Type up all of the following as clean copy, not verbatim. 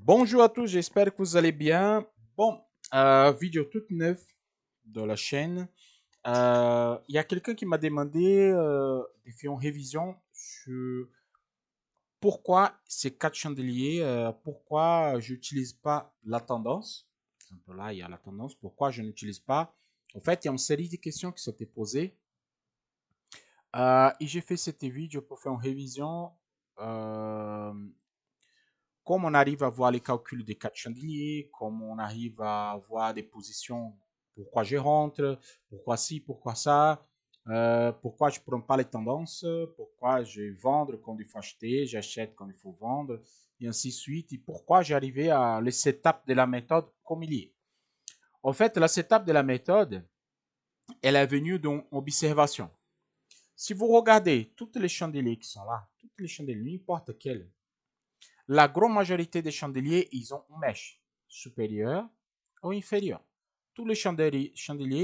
Bonjour à tous, j'espère que vous allez bien. Bon, vidéo toute neuve de la chaîne. Il y a quelqu'un qui m'a demandé de faire une révision sur pourquoi ces quatre chandeliers, pourquoi je n'utilise pas la tendance. Là, il y a la tendance, pourquoi je n'utilise pas. En fait, il y a une série de questions qui s'étaient posées. Et j'ai fait cette vidéo pour faire une révision. euh, Comme on arrive à voir les calculs des quatre chandeliers, comme on arrive à voir des positions, pourquoi je rentre, pourquoi ci, pourquoi ça, pourquoi je ne prends pas les tendances, pourquoi je vendre quand il faut acheter, j'achète quand il faut vendre, et ainsi de suite, et pourquoi j'ai arrivé à les setup de la méthode comme il est. En fait, la setup de la méthode, elle est venue d'une observation. Si vous regardez toutes les chandeliers qui sont là, toutes les chandeliers, n'importe quelles, la grande majorité des chandeliers, ils ont une mèche supérieure ou inférieure. Tous les chandeliers,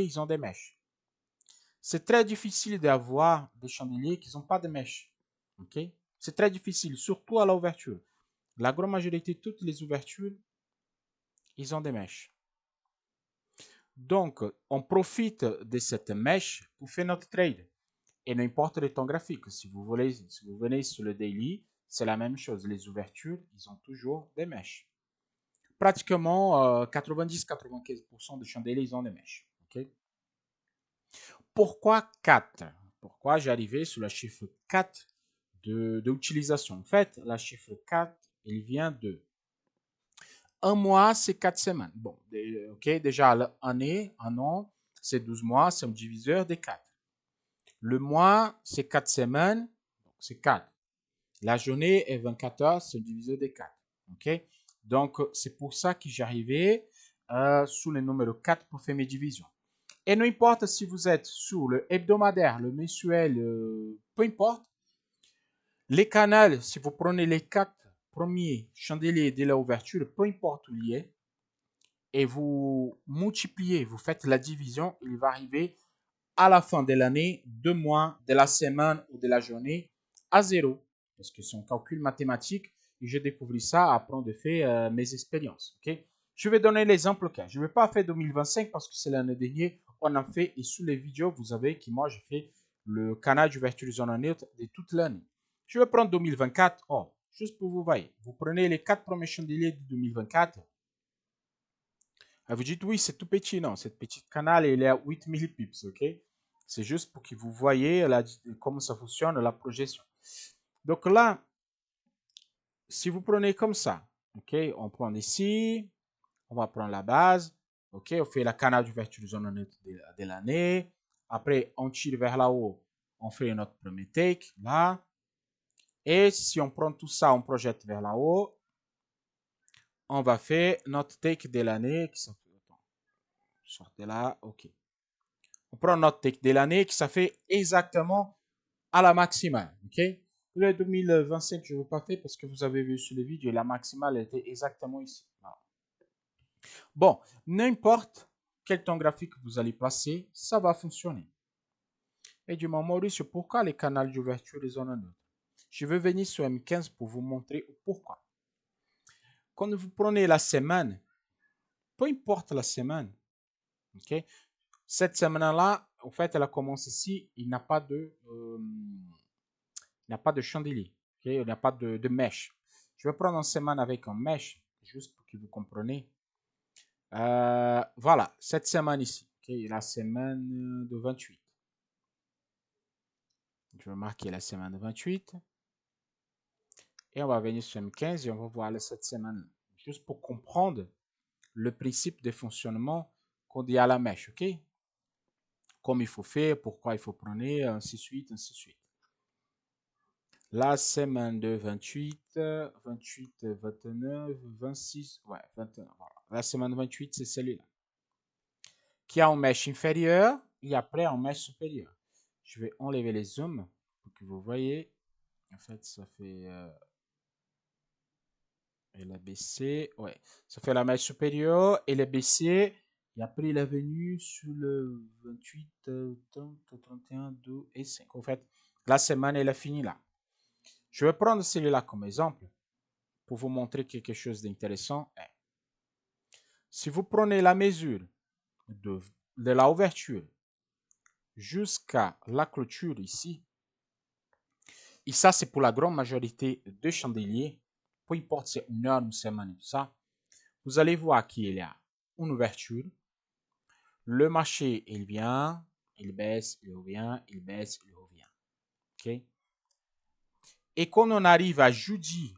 ils ont des mèches. C'est très difficile d'avoir des chandeliers qui n'ont pas de mèche. Okay? C'est très difficile, surtout à l'ouverture. La grande majorité, toutes les ouvertures, ils ont des mèches. Donc, on profite de cette mèche pour faire notre trade. Et n'importe le temps graphique. Si vous venez sur le daily, c'est la même chose. Les ouvertures, ils ont toujours des mèches. Pratiquement 90-95% des chandeliers, ils ont des mèches. Okay? Pourquoi 4? Pourquoi j'ai arrivé sur la chiffre 4 d'utilisation? En fait, la chiffre 4, il vient de un mois, c'est 4 semaines. Bon, ok, déjà l'année, un an, c'est 12 mois, c'est un diviseur des 4. Le mois, c'est 4 semaines, donc c'est 4. La journée est 24 heures, c'est un diviseur des 4. Ok? Donc, c'est pour ça que j'arrivais sous le numéro 4 pour faire mes divisions. Et non importe si vous êtes sur le hebdomadaire, le mensuel, peu importe, les canaux, si vous prenez les 4 premiers chandeliers de l'ouverture, peu importe où il est, et vous multipliez, vous faites la division, il va arriver à la fin de l'année, 2 mois, de la semaine ou de la journée à zéro. Parce que c'est un calcul mathématique et j'ai découvert ça après de faire mes expériences. Okay? Je vais donner l'exemple. Okay? Je ne vais pas faire 2025 parce que c'est l'année dernière. On a fait et sous les vidéos, vous avez que moi, j'ai fait le canal d'ouverture zone neutre de toute l'année. Je vais prendre 2024. Oh, juste pour vous voir. Vous prenez les 4 premiers chandeliers de 2024. Ah, vous dites, oui, c'est tout petit. Non, cette petite canal, il est à 8000 pips, ok? C'est juste pour que vous voyez comment ça fonctionne, la projection. Donc là, si vous prenez comme ça, ok, on prend ici, on va prendre la base, ok, on fait la canal d'ouverture zone neutre de l'année. Après, on tire vers là-haut, on fait notre premier take, là. Et si on prend tout ça, on projette vers là-haut, on va faire notre take de l'année qui s'appelle, sortez là, ok. On prend notre take de l'année qui ça fait exactement à la maximale. Ok? Le 2025, je ne veux pas faire parce que vous avez vu sur le vidéo, la maximale était exactement ici. Voilà. Bon, n'importe quel temps graphique vous allez placer, ça va fonctionner. Et du moment Maurice, pourquoi les canaux d'ouverture des zones neutres? Je vais venir sur M15 pour vous montrer pourquoi. Quand vous prenez la semaine, peu importe la semaine, ok? Cette semaine-là, en fait, elle a commencé ici, il n'y a pas de chandelier, okay? Il n'y a pas de mèche. Je vais prendre une semaine avec un mèche, juste pour que vous compreniez. Voilà, cette semaine ici, okay? La semaine de 28. Je vais marquer la semaine de 28. Et on va venir sur M15 et on va voir cette semaine. Juste pour comprendre le principe de fonctionnement qu'on dit à la mèche, ok? Comme il faut faire, pourquoi il faut prendre, ainsi de suite, ainsi de suite. La semaine de 28, 28, 29, 26, ouais, 21, voilà. La semaine 28, c'est celui-là. Qui a un mèche inférieur et après un mèche supérieur. Je vais enlever les zooms pour que vous voyez. En fait, ça fait elle a baissé, ouais. Ça fait la mèche supérieure et la baissée. Et après, il est venu sur le 28, 30, 31, 2 et 5. En fait, la semaine, elle est finie là. Je vais prendre celui-là comme exemple. pour vous montrer quelque chose d'intéressant est, si vous prenez la mesure de la ouverture jusqu'à la clôture ici, et ça c'est pour la grande majorité de chandeliers, peu importe c'est une heure, une semaine et tout ça, vous allez voir qu'il y a une ouverture, le marché il vient, il baisse, il revient, il baisse, il revient. Ok? Et quand on arrive à jeudi,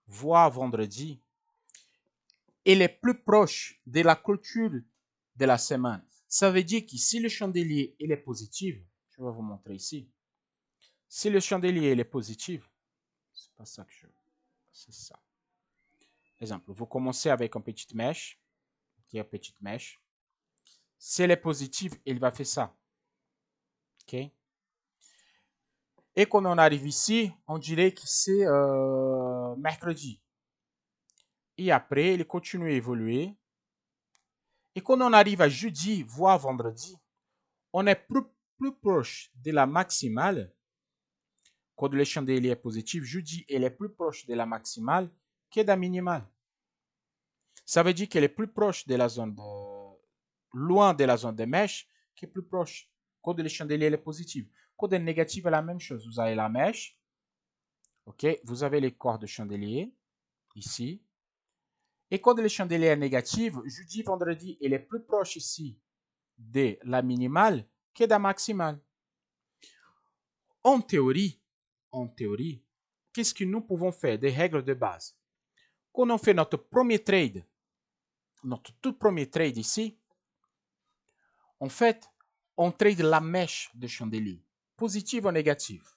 voire vendredi, il est plus proche de la clôture de la semaine. Ça veut dire que si le chandelier il est positif, je vais vous montrer ici. Si le chandelier il est positif, c'est pas ça que je veux, c'est ça. Exemple, vous commencez avec une petite mèche, qui est une petite mèche. Si elle est positive, il va faire ça. Ok? Et quand on arrive ici, on dirait que c'est mercredi. Et après, il continue à évoluer. Et quand on arrive à jeudi, voire vendredi, on est plus proche de la maximale. Quand le chandelier est positif, jeudi, il est plus proche de la maximale que de la minimale. Ça veut dire qu'elle est plus proche de la zone loin de la zone de mèche, qui est plus proche. Quand le chandelier est positif. Quand il est négatif, c'est la même chose. Vous avez la mèche. Ok, vous avez les corps de chandelier ici. Et quand le chandelier est négatif, jeudi, vendredi, il est plus proche ici de la minimale que de la maximale. En théorie, qu'est-ce que nous pouvons faire des règles de base? Quand on fait notre premier trade, notre tout premier trade ici, en fait, on trade la mèche de chandelier, positive ou négative.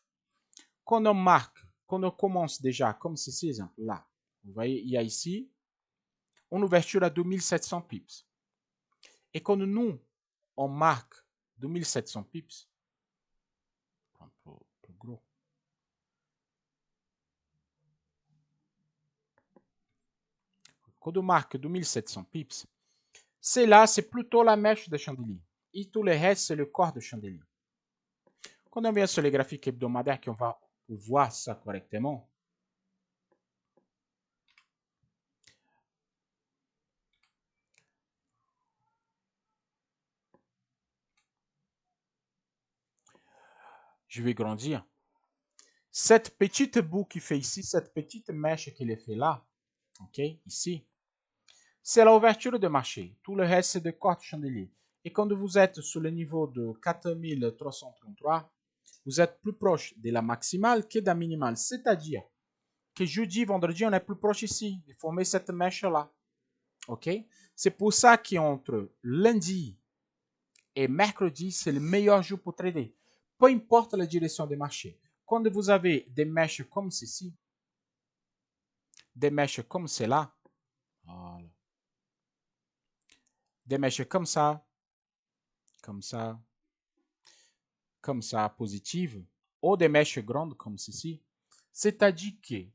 Quand on marque, quand on commence déjà, comme ceci, exemple, là, vous voyez, il y a ici une ouverture à 2700 pips. Et quand nous, on marque 2700 pips, un peu plus gros. Quand on marque 2700 pips, c'est là, c'est plutôt la mèche de chandelier. Et tout le reste, c'est le corps de chandelier. Quand on vient sur les graphiques hebdomadaires, qu'on va voir ça correctement, je vais grandir. Cette petite boue qui fait ici, cette petite mèche qu'il est fait là, ok, ici, c'est l'ouverture de marché. Tout le reste, c'est de corps de chandelier. Et quand vous êtes sur le niveau de 4333, vous êtes plus proche de la maximale que de la minimale. C'est-à-dire que jeudi, vendredi, on est plus proche ici, de former cette mèche-là. OK? C'est pour ça qu'entre lundi et mercredi, c'est le meilleur jour pour trader. Peu importe la direction des marchés. Quand vous avez des mèches comme ceci, des mèches comme cela, voilà. Des mèches comme ça, comme ça, positives, ou des mèches grandes comme ceci, c'est-à-dire que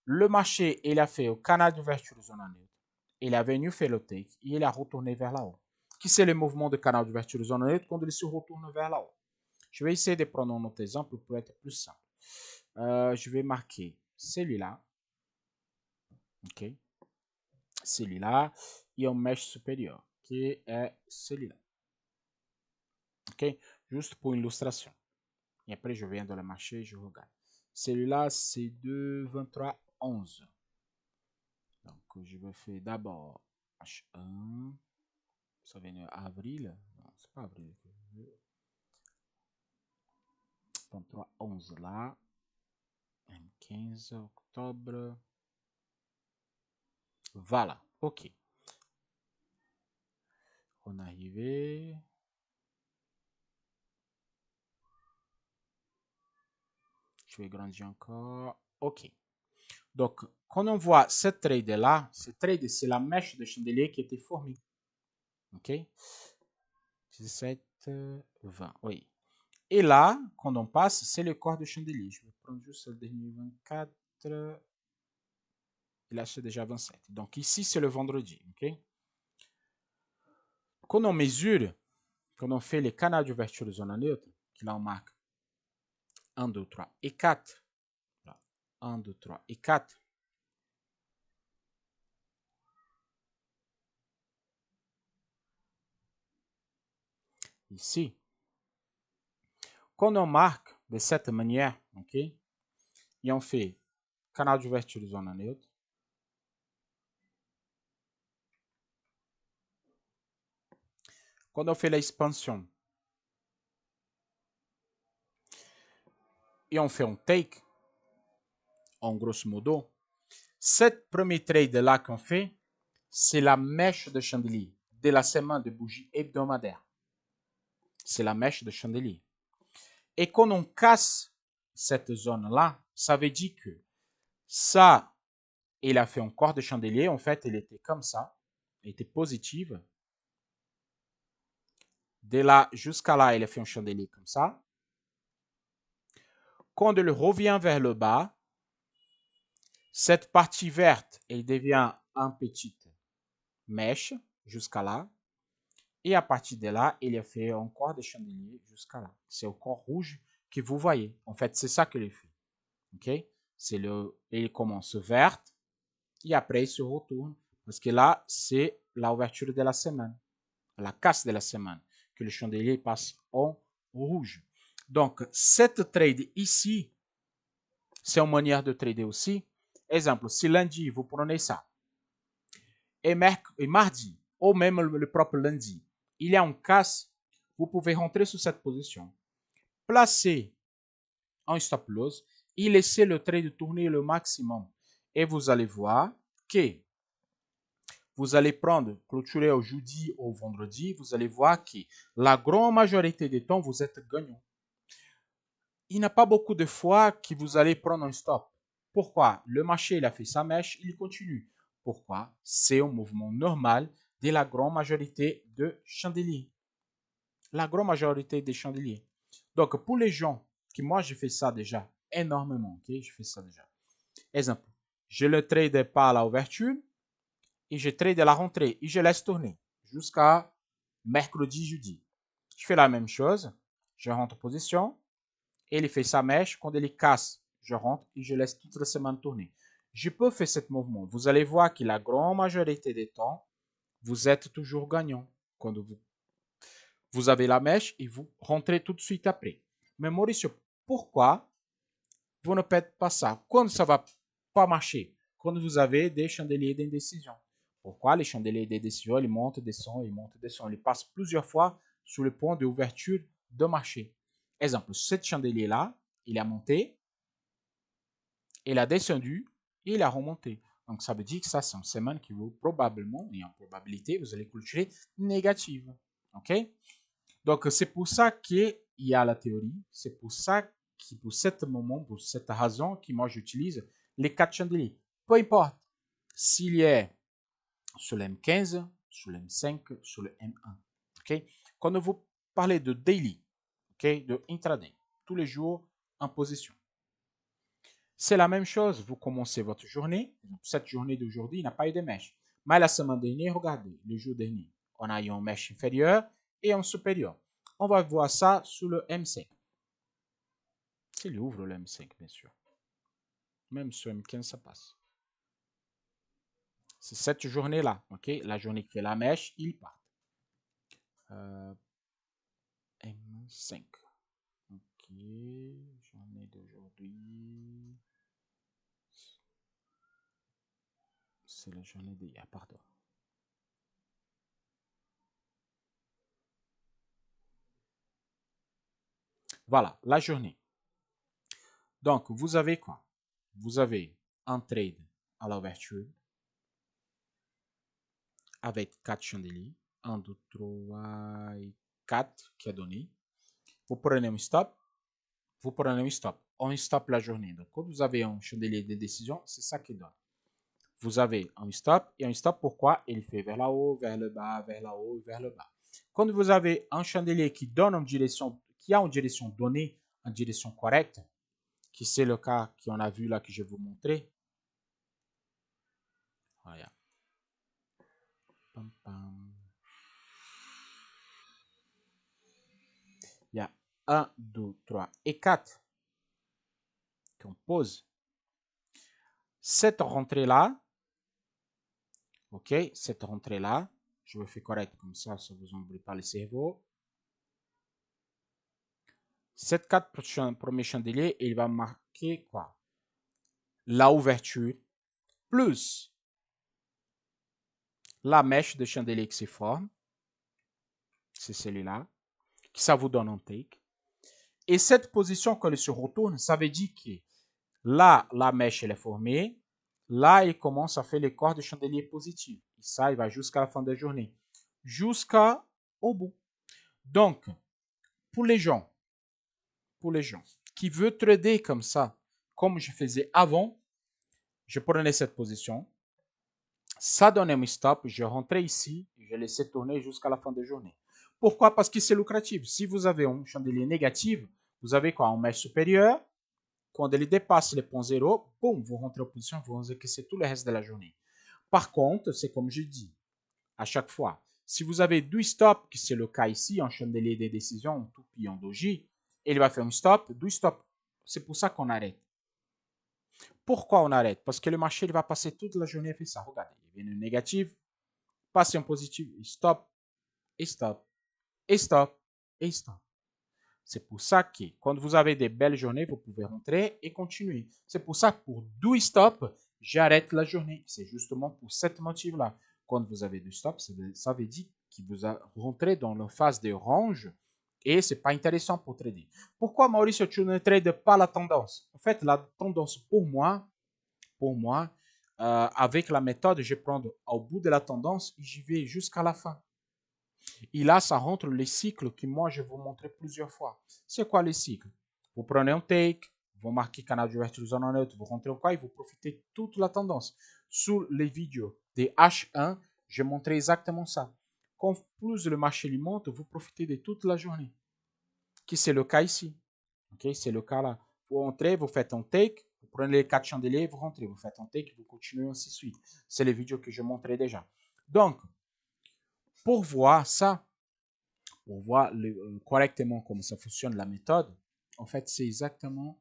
le marché, il a fait au canal d'ouverture zone neutre, il est venu faire le take et il a retourné vers là-haut. Qui c'est le mouvement de canal d'ouverture zone neutre quand il se retourne vers là-haut? Je vais essayer de prendre un autre exemple pour être plus simple. Je vais marquer celui-là. OK. Celui-là et un mèche supérieur qui est celui-là. OK. Juste pour une illustration. Et après, je viens dans le marché, je regarde. Celui-là, c'est de 23,11. Donc, je vais faire d'abord H1. Ça vient avril. Non, c'est pas avril. 23,11 là. 15 octobre. Voilà. OK. On est arrivé. Je vais grandir encore. OK. Donc, quand on voit cette trade-là, cette trade, c'est la mèche de chandelier qui était formée. OK? 17, 20. Oui. Et là, quand on passe, c'est le corps de chandelier. Je vais prendre juste le dernier 24. Et là, c'est déjà 27. Donc ici, c'est le vendredi. OK? Quand on mesure, quand on fait les canaux d'ouverture de zone neutre, là on marque 1, 2, 3 et 4. 1, 2, 3 et 4. ici. Quand on marque de cette manière, ok, et on fait canal d'ouverture de zone neutre, quand on fait l'expansion et on fait un take, en grosso modo, cette première trade là qu'on fait, c'est la mèche de chandelier de la semaine de bougie hebdomadaire. C'est la mèche de chandelier. Et quand on casse cette zone-là, ça veut dire que ça, il a fait un corps de chandelier. En fait, il était comme ça. Il était positive. De là jusqu'à là, il a fait un chandelier comme ça. Quand il revient vers le bas, cette partie verte, elle devient une petite mèche jusqu'à là. Et à partir de là, il a fait un corps de chandelier jusqu'à là. C'est le corps rouge que vous voyez. En fait, c'est ça qu'il fait. OK? Il commence verte et après il se retourne. Parce que là, c'est l'ouverture de la semaine, la casse de la semaine, que le chandelier passe en rouge. Donc, cette trade ici, c'est une manière de trader aussi. Exemple, si lundi, vous prenez ça, et mardi, ou même le propre lundi, il y a une casse, vous pouvez rentrer sur cette position, placer un stop loss et laisser le trade tourner le maximum. Et vous allez voir que vous allez prendre, clôturer au jeudi ou au vendredi, vous allez voir que la grande majorité des temps, vous êtes gagnant. Il n'y a pas beaucoup de fois que vous allez prendre un stop. Pourquoi? Le marché, il a fait sa mèche, il continue. Pourquoi? C'est un mouvement normal de la grande majorité de chandeliers. La grande majorité des chandeliers. Donc, pour les gens qui, moi, je fais ça déjà énormément, ok? Je fais ça déjà. Exemple, je le trade pas à l'ouverture et je trade à la rentrée et je laisse tourner jusqu'à mercredi, jeudi. Je fais la même chose. Je rentre en position, il fait sa mèche, quand il casse, je rentre et je laisse toute la semaine tourner. Je peux faire ce mouvement. Vous allez voir que la grande majorité des temps, vous êtes toujours gagnant. Quand vous avez la mèche et vous rentrez tout de suite après. Mais Mauricio, pourquoi vous ne faites pas ça? Quand ça ne va pas marcher, quand vous avez des chandeliers d'indécision. Pourquoi les chandeliers d'indécision, ils montent, descendent, ils montent, descendent. Ils passent plusieurs fois sur le point d'ouverture de marché. Exemple, ce chandelier-là, il a monté, il a descendu et il a remonté. Donc, ça veut dire que ça, c'est une semaine qui vous probablement, et en probabilité, vous allez clôturer négative. OK? Donc, c'est pour ça qu'il y a la théorie. C'est pour ça que, pour ce moment, pour cette raison, que moi, j'utilise les 4 chandeliers. Peu importe s'il est sur le M15, sur le M5, sur le M1. OK? Quand vous parlez de daily, OK, de intraday, tous les jours en position. C'est la même chose, vous commencez votre journée. Cette journée d'aujourd'hui n'a pas eu de mèche. Mais la semaine dernière, regardez, le jour dernier, on a eu une mèche inférieure et une supérieure. On va voir ça sur le M5. S'il ouvre le M5, bien sûr. Même sur M15, ça passe. C'est cette journée-là, ok? La journée qui fait la mèche, il part. M5. Ok, journée d'aujourd'hui. C'est la journée d'hier, pardon. Voilà, la journée. Donc, vous avez quoi? Vous avez un trade à l'ouverture avec 4 chandeliers. 1, 2, 3 et 4 qui a donné. Vous prenez un stop. Vous prenez un stop. On stop la journée. Donc, quand vous avez un chandelier de décision, c'est ça qui donne. Vous avez un stop et un stop. Pourquoi? Il fait vers la haut, vers le bas, vers la haut, vers le bas. Quand vous avez un chandelier qui donne une direction, qui a une direction donnée, une direction correcte, qui c'est le cas qu'on a vu là que je vais vous montrer. Voilà. Pam, pam. Il y a 1, 2, 3 et 4 qu'on pose. Cette rentrée-là, ok, cette rentrée-là, je me fais correct comme ça ne vous oublie pas le cerveau. Ces 4 premiers chandeliers, il va marquer quoi? La ouverture plus la mèche de chandelier qui se forme. C'est celui-là. Ça vous donne un take. Et cette position quand elle se retourne, ça veut dire que là, la mèche elle est formée. Là, il commence à faire les corps de chandelier positifs. Et ça, il va jusqu'à la fin de la journée. Jusqu'au bout. Donc, pour les gens qui veulent trader comme ça, comme je faisais avant, je prenais cette position. Ça donnait mon stop. Je rentrais ici. Je laissais tourner jusqu'à la fin de la journée. Pourquoi? Parce que c'est lucratif. Si vous avez un chandelier négatif, vous avez quoi? Un mèche supérieur. Quand il dépasse les points zéro, boum, vous rentrez en position, vous encaissez tout le reste de la journée. Par contre, c'est comme je dis à chaque fois, si vous avez 2 stops, qui c'est le cas ici, en chandelier des décisions, en toupie, en doji, il va faire un stop, 2 stops. C'est pour ça qu'on arrête. Pourquoi on arrête? Parce que le marché il va passer toute la journée à faire ça. Regardez, il vient une négative, passe en positif, et stop, et stop, et stop, et stop. C'est pour ça que quand vous avez des belles journées, vous pouvez rentrer et continuer. C'est pour ça que pour 12 stops, j'arrête la journée. C'est justement pour cette motif-là. Quand vous avez du stop, ça veut dire que vous rentrez dans la phase de range et ce n'est pas intéressant pour trader. Pourquoi, Maurice, tu ne trades pas la tendance? En fait, la tendance pour moi, avec la méthode, je prends au bout de la tendance et j'y vais jusqu'à la fin. Et là, ça rentre les cycles que moi, je vais vous montrer plusieurs fois. C'est quoi les cycles? Vous prenez un take, vous marquez canal d'ouverture zone neutre, vous rentrez au quoi et vous profitez toute la tendance. Sur les vidéos des H1, je montrais exactement ça. Quand plus le marché lui monte, vous profitez de toute la journée. Qui c'est le cas ici. Okay? C'est le cas là. Vous rentrez, vous faites un take, vous prenez les 4 chandeliers, vous rentrez, vous faites un take, vous continuez ainsi de suite. C'est les vidéos que je montrais déjà. Donc, pour voir ça, pour voir correctement comment ça fonctionne la méthode, en fait, c'est exactement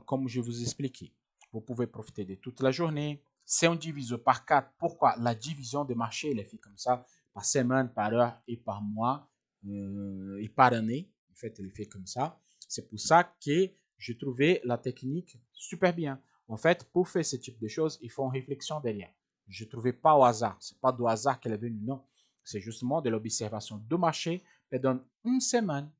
comme je vous expliquais. Vous pouvez profiter de toute la journée. C'est un divisé par 4. Pourquoi? La division des marchés, elle est faite comme ça, par semaine, par heure et par mois et par année. En fait, elle est faite comme ça. C'est pour ça que j'ai trouvé la technique super bien. En fait, pour faire ce type de choses, il faut une réflexion derrière. Je ne trouvais pas au hasard. Ce n'est pas du hasard qu'elle est venue, non. C'est justement de l'observation de marché pendant une semaine.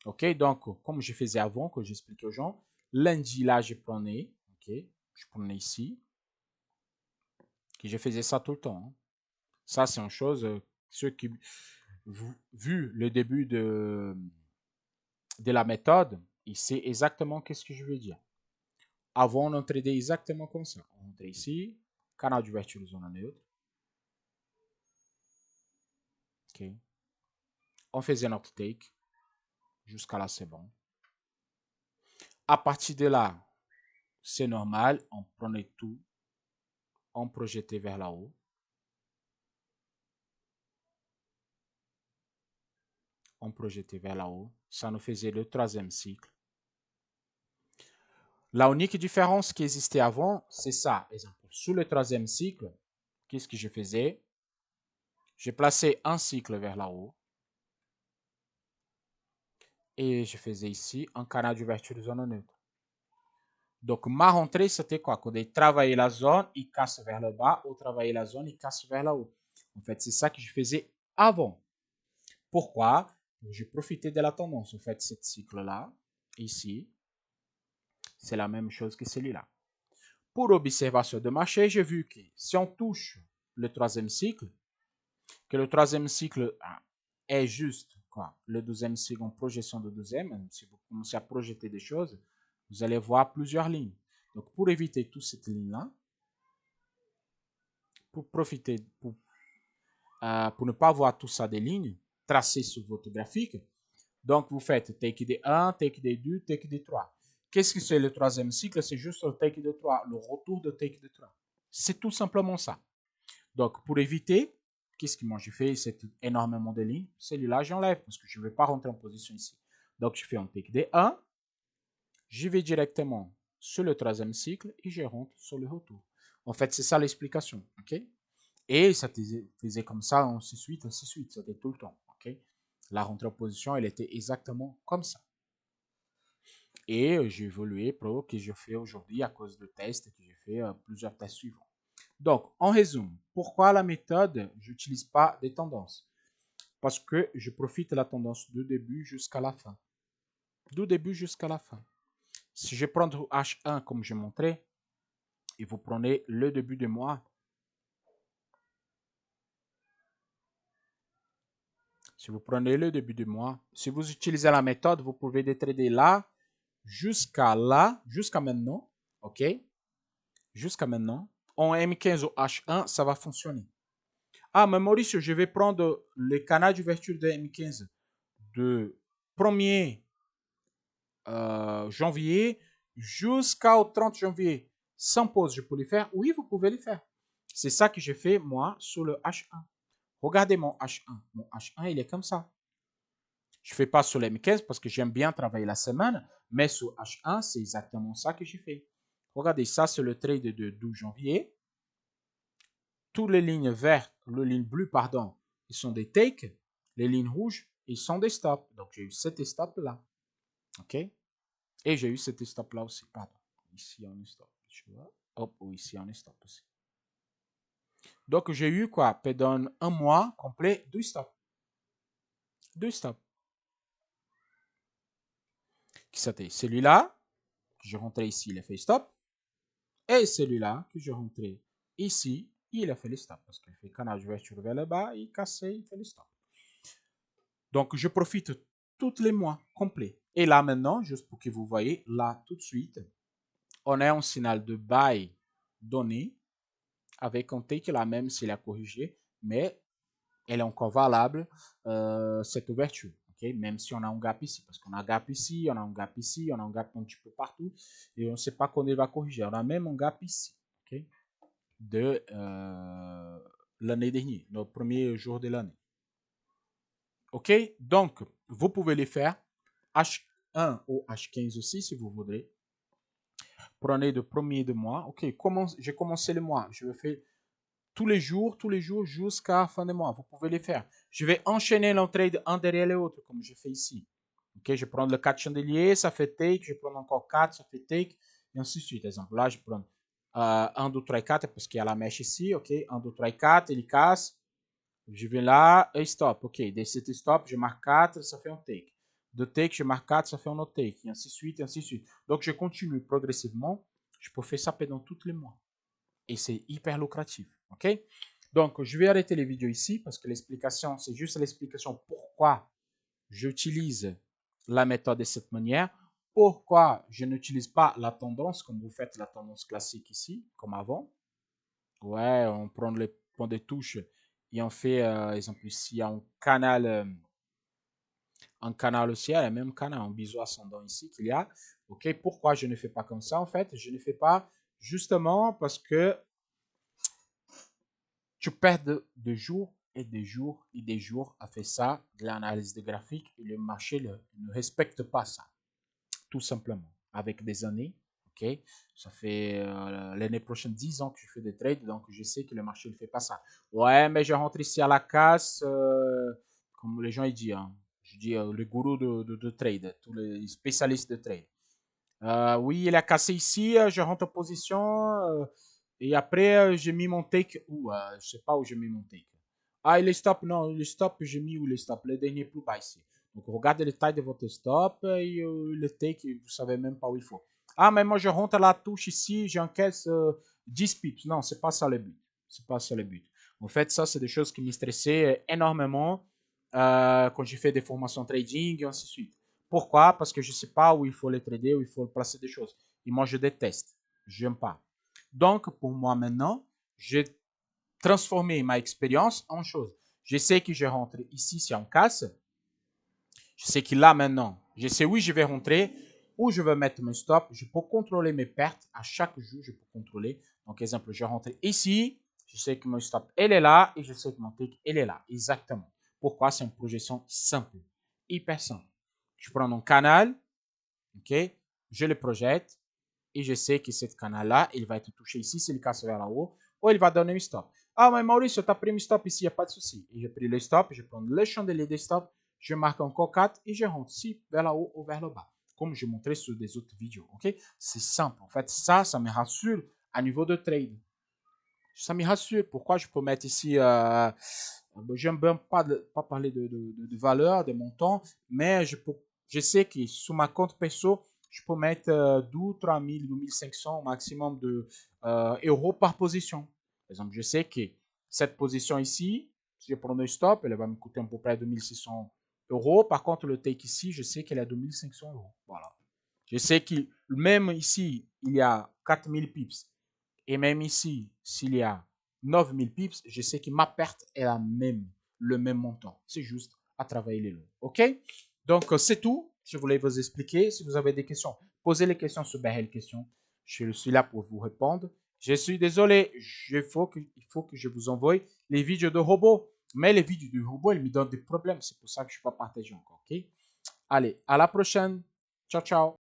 OK, donc, comme je faisais avant, que j'expliquais aux gens, lundi, là, je prenais, OK, je prenais ici, et je faisais ça tout le temps. Hein. Ça, c'est une chose, ceux qui, vu le début de la méthode, ils savent exactement qu'est-ce que je veux dire. Avant, on tradait exactement comme ça. On entrait ici, canal d'ouverture zone neutre. OK. On faisait notre take. Jusqu'à là, c'est bon. À partir de là, c'est normal. On prenait tout. On projetait vers là-haut. On projetait vers là-haut. Ça nous faisait le troisième cycle. La unique différence qui existait avant, c'est ça. Exemple, sous le troisième cycle, qu'est-ce que je faisais? Je plaçais un cycle vers là-haut. Et je faisais ici un canal d'ouverture de zone neutre. Donc, ma rentrée, c'était quoi? Quand il travaillait la zone, il casse vers le bas, ou travaillait la zone, il casse vers là-haut. En fait, c'est ça que je faisais avant. Pourquoi? Je profitais de la tendance. En fait, ce cycle-là, ici, c'est la même chose que celui-là. Pour observation de marché, j'ai vu que si on touche le troisième cycle, que le troisième cycle est juste quoi, le deuxième cycle en projection de deuxième, si vous commencez à projeter des choses, vous allez voir plusieurs lignes. Donc, pour éviter toute cette ligne-là, pour profiter, pour ne pas voir tout ça des lignes tracées sur votre graphique, donc vous faites take des 1, take des 2, take des 3. Qu'est-ce que c'est le troisième cycle? C'est juste le take de 3, le retour de take de 3. C'est tout simplement ça. Donc, pour éviter, qu'est-ce que moi je fais? C'est énormément de lignes. Celui-là, j'enlève parce que je ne vais pas rentrer en position ici. Donc, je fais un take des 1. Je vais directement sur le troisième cycle et je rentre sur le retour. En fait, c'est ça l'explication. OK? Et ça faisait comme ça, ainsi de suite. C'était tout le temps. OK? La rentrée en position, elle était exactement comme ça. Et j'ai évolué pour que je fais aujourd'hui à cause de tests que j'ai fait plusieurs tests suivants. Donc, en résumé, pourquoi la méthode, j'utilise pas des tendances? Parce que je profite de la tendance du début jusqu'à la fin. Du début jusqu'à la fin. Si je prends H1 comme j'ai montré, et vous prenez le début du mois, si vous prenez le début du mois, si vous utilisez la méthode, vous pouvez détrader là, jusqu'à maintenant, ok? Jusqu'à maintenant. En M15 ou H1, ça va fonctionner. Ah, mais Maurice, je vais prendre les canaux d'ouverture de M15 de 1er janvier jusqu'au 30 janvier. Sans pause, je peux les faire? Oui, vous pouvez les faire. C'est ça que j'ai fait, moi, sur le H1. Regardez mon H1. Mon H1, il est comme ça. Je ne fais pas sur le M15 parce que j'aime bien travailler la semaine, mais sur H1, c'est exactement ça que j'ai fait. Regardez, ça, c'est le trade de 12 janvier. Toutes les lignes vertes, les lignes bleues, pardon, ils sont des takes. Les lignes rouges, ils sont des stops. Donc, j'ai eu cet stop là. OK? Et j'ai eu cet stop là aussi. Pardon. Ici, on est stop. Tu vois? Hop, oh, ici, on est stop aussi. Donc, j'ai eu quoi? Pendant un mois complet, 2 stops. 2 stops. Qui c'était? Celui-là, que je rentrais ici, il a fait stop. Et celui-là, que je rentrais ici, il a fait le stop. Parce qu'il fait canal d'ouverture vers le bas, il cassait, il fait le stop. Donc, je profite tous les mois complets. Et là, maintenant, juste pour que vous voyez, là, tout de suite, on a un signal de buy donné avec un take là, même s'il a corrigé, mais elle est encore valable, cette ouverture. Okay? Même si on a un gap ici, parce qu'on a un gap ici, on a un gap ici, on a un gap un petit peu partout, et on ne sait pas quand il va corriger. On a même un gap ici, okay? De l'année dernière, le premier jour de l'année. OK? Donc, vous pouvez les faire H1 ou H15 aussi, si vous voudrez. Prenez le premier de mois. OK, j'ai commencé le mois. Je vais faire tous les jours, jusqu'à la fin du mois. Vous pouvez les faire. Je vais enchaîner l'entrée un derrière l'autre, comme je fais ici. OK, je prends le 4 chandeliers, ça fait take. Je prends encore 4, ça fait take. Et ainsi de suite. Exemple, là, je prends 1, 2, 3, 4, parce qu'il y a la mèche ici. OK, 1, 2, 3, 4, il casse. Je vais là et stop. OK, dès cet stop, je marque 4, ça fait un take. De take, je marque 4, ça fait un autre take. Et ainsi de suite, et ainsi de suite. Donc, je continue progressivement. Je peux faire ça pendant tous les mois. Et c'est hyper lucratif. OK? Donc, je vais arrêter les vidéos ici parce que l'explication, c'est juste l'explication pourquoi j'utilise la méthode de cette manière. Pourquoi je n'utilise pas la tendance comme vous faites la tendance classique ici, comme avant. Ouais, on prend les points de touche et on fait, exemple ici, un canal aussi, il y a le même canal, un biseau ascendant ici qu'il y a. OK, pourquoi je ne fais pas comme ça en fait? Je ne fais pas justement parce que tu perds de jours et des jours et des jours à faire ça, de l'analyse de graphique, et le marché ne respecte pas ça, tout simplement, avec des années. OK, ça fait l'année prochaine 10 ans que je fais des trades, donc je sais que le marché ne fait pas ça. Ouais, mais je rentre ici à la casse, comme les gens ils disent, hein. Je dis le gourou de trade, tous les spécialistes de trade. Oui, il a cassé ici, je rentre en position, et après, j'ai mis mon take où? Je sais pas où j'ai mis mon take. Ah, il est stop, non, le stop, j'ai mis où le stop? Le dernier plus bas ici. Donc, regardez le taille de votre stop et le take, vous savez même pas où il faut. Ah, mais moi, je rentre à la touche ici, j'encaisse 10 pips. Non, c'est pas ça le but. C'est pas ça le but. En fait, ça, c'est des choses qui me stressaient énormément quand j'ai fait des formations trading et ainsi de suite. Pourquoi? Parce que je ne sais pas où il faut les trader, où il faut placer des choses. Et moi, je déteste. Je n'aime pas. Donc, pour moi maintenant, j'ai transformé ma expérience en chose. Je sais que je rentre ici si on casse. Je sais que là maintenant, je sais où je vais rentrer, où je vais mettre mon stop. Je peux contrôler mes pertes à chaque jour. Je peux contrôler. Donc, exemple, je rentre ici. Je sais que mon stop, elle est là. Et je sais que mon take, elle est là. Exactement. Pourquoi? C'est une projection simple. Hyper simple. Je prends mon canal. OK? Je le projette. Et je sais que ce canal-là, il va être touché ici. S'il casse vers là-haut, ou il va donner un stop. Ah, mais Maurice, tu as pris un stop ici, il n'y a pas de souci. Et j'ai pris le stop, je prends le chandelier des stops, je marque encore 4 et je rentre ici vers là-haut ou vers le bas. comme je montrais sur des autres vidéos. Ok, c'est simple. En fait, ça me rassure à niveau de trade. Ça me rassure. Pourquoi je peux mettre ici, j'aime bien pas parler de valeur, de montant, mais je sais que sur ma compte perso, je peux mettre 2 3 000, 2500 au maximum de euros par position. Par exemple, je sais que cette position ici, si je prends un stop, elle va me coûter à peu près 2600 euros. Par contre, le take ici, je sais qu'elle est à 2500 euros. Voilà. Je sais que même ici, il y a 4000 pips. Et même ici, s'il y a 9000 pips, je sais que ma perte est le même montant. C'est juste à travailler les lots. OK? Donc, c'est tout. Je voulais vous expliquer. Si vous avez des questions, posez les questions sur Behel Questions. Je suis là pour vous répondre. Je suis désolé. Il faut que je vous envoie les vidéos de robots. Mais les vidéos de robots, elles me donnent des problèmes. C'est pour ça que je ne suis pas partagé encore. OK? Allez, à la prochaine. Ciao, ciao.